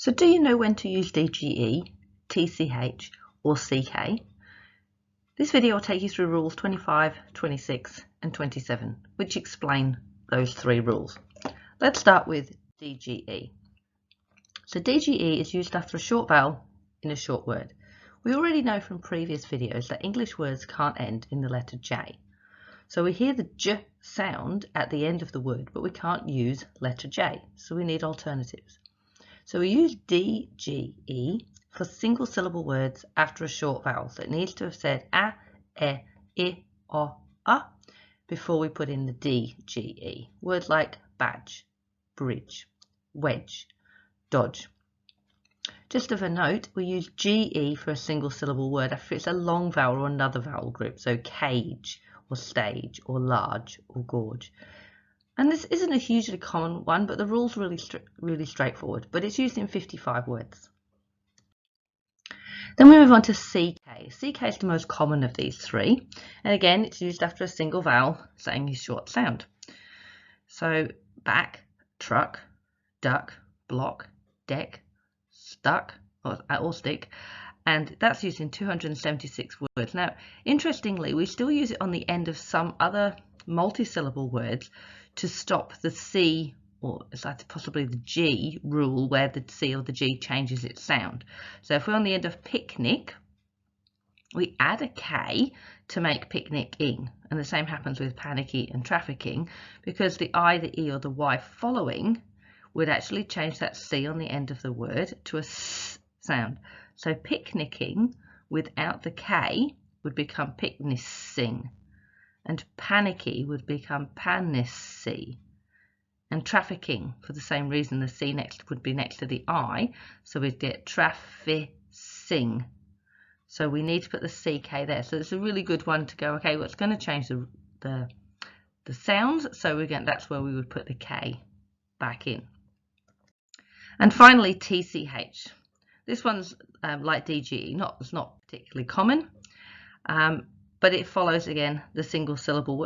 So do you know when to use DGE, TCH or CK? This video will take you through rules 25, 26 and 27, which explain those three rules. Let's start with DGE. So DGE is used after a short vowel in a short word. We already know from previous videos that English words can't end in the letter J. So we hear the J sound at the end of the word, but we can't use letter J, so we need alternatives. So we use DGE for single syllable words after a short vowel. So it needs to have said a, e, I, o, before we put in the DGE. Words like badge, bridge, wedge, dodge. Just of a note, we use GE for a single syllable word after it's a long vowel or another vowel group. So cage or stage or large or gorge. And this isn't a hugely common one, but the rule's really straightforward, but it's used in 55 words. Then we move on to CK. CK is the most common of these three. And again, it's used after a single vowel, saying a short sound. So back, truck, duck, block, deck, stuck, or stick. And that's used in 276 words. Now, interestingly, we still use it on the end of some other multi-syllable words to stop the C, or possibly the G rule, where the C or the G changes its sound. So if we're on the end of picnic, we add a K to make picnic-ing. And the same happens with panicky and trafficking, because the I, the E, or the Y following would actually change that C on the end of the word to a S sound. So picnicking without the K would become picnicing, and panicky would become panicy, and trafficking, for the same reason, the C next would be next to the I, so we'd get trafficing. So we need to put the CK there. So it's a really good one to go, okay, well, it's going to change the sounds, so that's where we would put the K back in. And finally, TCH. This one's like DGE, it's not particularly common, but it follows again the single syllable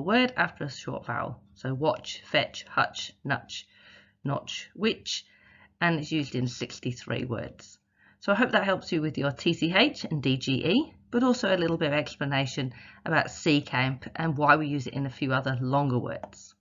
word after a short vowel. So watch, fetch, hutch, nutch, notch, which, and it's used in 63 words. So I hope that helps you with your TCH and DGE, but also a little bit of explanation about CK and why we use it in a few other longer words.